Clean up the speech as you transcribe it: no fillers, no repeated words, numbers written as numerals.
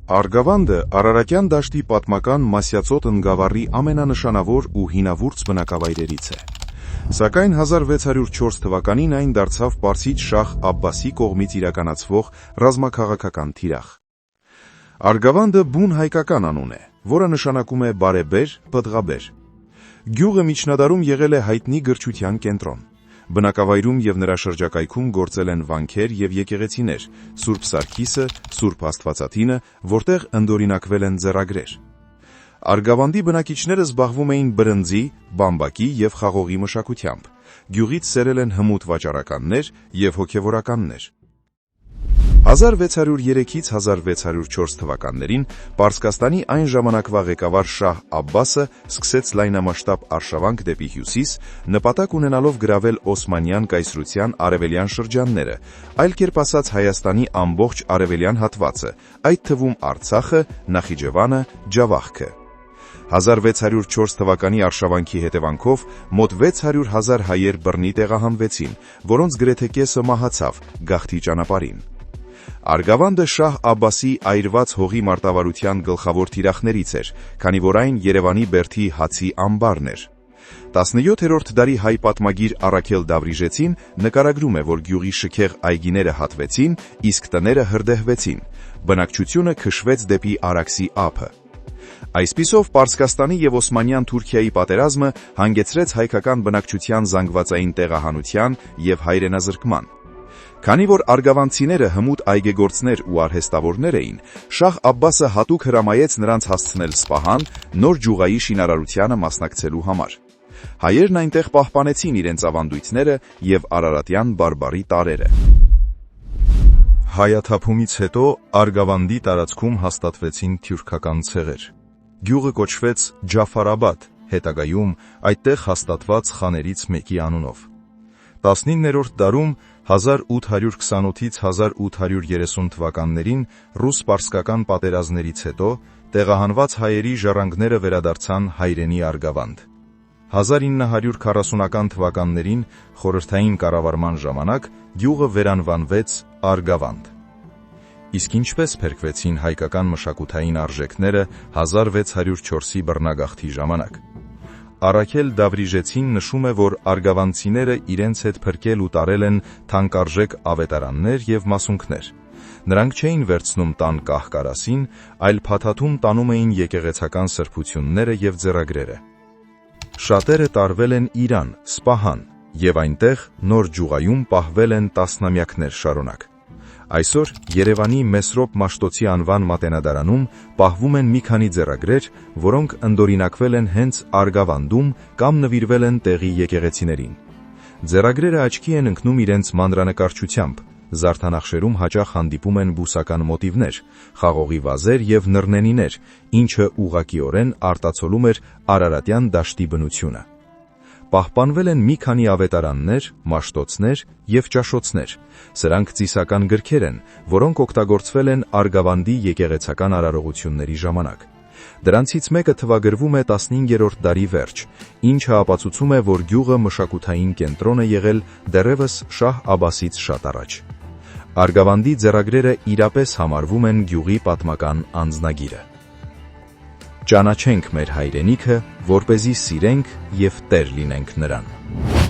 Արգավանդը Արարատյան դաշտի պատմական Մասյացոտ ընկավառի ամենանշանավոր ու հինավուրց բնակավայրերից է։ Սակայն 1604 թվականին այն դարձավ պարսից շահ Աբբասի կողմից իրականացվող ռազմաքաղաքական թիրախ։ Արգավանդը բուն հայկական անուն է, որը նշանակում է բարեբեր, պտղաբեր։ Գյուղը միջնադարում եղել է հայտնի գրչության կենտրոն։ Բնակավայրում և նրա շրջակայքում գործել են վանքեր և եկեղեցիներ, Սուրբ Սարգիսը, Սուրբ Աստվածատինը, որտեղ ընդօրինակվել են ձեռագրեր։ Արգավանդի բնակիչները զբաղվում էին բրնձի, բամբակի և խաղողի մշակությամբ։ Գյուղից սերել են հմուտ վաճառականներ և հոգևորականներ։ 1603-ից 1604 թվականներին Պարսկաստանի այն ժամանակվա ղեկավար շահ Աբբասը սկսեց լայնամասշտաբ արշավանք դեպի հյուսիս, նպատակ ունենալով գրավել Օսմանյան կայսրության արևելյան շրջանները, այլ կերպ ասած Հայաստանի ամբողջ արևելյան հատվածը, այդ թվում Արցախը, Նախիջևանը, Ջավախքը։ 1604 թվականի արշավանքի հետևանքով մոտ 600 000 հայեր բռնի տեղահանվեցին, որոնց գրեթե կեսը մահացավ գաղթի ճանապարհին։ Արգավանդը շահ Աբբասի այրված հողի մարտավարության գլխավոր թիրախներից էր, քանի որ այն Երևանի բերդի հացի ամբարն էր։ 17-րդ դարի հայ պատմագիր Առաքել Դավրիժեցին նկարագրում է, որ գյուղի շքեղ այգիները հատվեցին, իսկ տները հրդեհվեցին, բնակչությունը քշվեց դեպի Արաքսի ափը։ Այսպիսով Պարսկաստանի և Օսմանյան Թուրքիայի պատերազմը հանգեցրեց հայկական բնակչության զանգվածային տեղահանության և հայրենազրկման։ Քանի որ արգավանդցիները հմուտ այգեգործներ ու արհեստավորներ էին, շահ Աբբասը հատուկ հրամայեց նրանց հասցնել Սպահան նոր ջուղայի շինարարությանը մասնակցելու համար։ Հայերն այնտեղ պահպանեցին իրենց ավանդույթները և արարատյան բարբառի տարրերը։ Հայաթափումից հետո Արգավանդի տարածքում հաստատվեցին թյուրքական ցեղեր։ Գյուղը կոչվեց Ջաֆարաբադ, հետագայում այդտեղ հաստատված խաներից մեկի անունով։ 19-րդ դարում 1828-ից 1830 թվականներին ռուս-պարսկական պատերազմներից հետո տեղահանված հայերի ժառանգները վերադարձան հայրենի Արգավանդ։ 1940-ական թվականներին խորհրդային կառավարման ժամանակ գյուղը վերանվանվեց Արգավանդ։ Իսկ ինչպես փրկվեցին հայկական մշակութային արժեքները 1604-ի բռնագաղթի ժամանակ։ Առաքել Դավրիժեցին նշում է, որ արգավանդցիները իրենց հետ փրկել ու տարել են թանկարժեք ավետարաններ և մասունքներ։ Նրանք չէին վերցնում տան կահ-կարասին, այլ փաթաթում տանում էին եկեղեցական սրբությունները և ձեռագրերը։ Շատերը տարվել են Իրան, Սպահան, և այնտեղ նոր ջուղայում պահվել են տասնամյակներ շարունակ։ Այսօր Երևանի Մեսրոպ Մաշտոցի անվան մատենադարանում պահվում են մի քանի ձեռագրեր, որոնք ընդօրինակվել են հենց Արգավանդում կամ նվիրվել են տեղի եկեղեցիներին։ Ձեռագրերը աչքի են ընկնում իրենց մանրանկարչությամբ, զարդանախշերում հաճախ հանդիպում են բուսական մոտիվներ, խաղողի վազեր և նռնենիներ, ինչը ուղղակիորեն արտացոլում էր Արարատյան դաշտի բնությունը։ Պահպանվել են մի քանի ավետարաններ, մաշտոցներ և ճաշոցներ։ Սրանք ծիսական գրքեր են, որոնք օգտագործվել են Արգավանդի եկեղեցական արարողությունների ժամանակ։ Դրանցից մեկը թվագրվում է 15-րդ դարի վերջ, ինչը ապացուցում է, որ գյուղը մշակութային կենտրոն է եղել դեռևս շահ Աբբասից շատ առաջ։ Արգավանդի ձեռագրերը իրապես համարվում են գյուղի պատմական անձնագիրը։ Ճանաչենք մեր հայրենիքը, որպեսզի սիրենք և տեր լինենք նրան։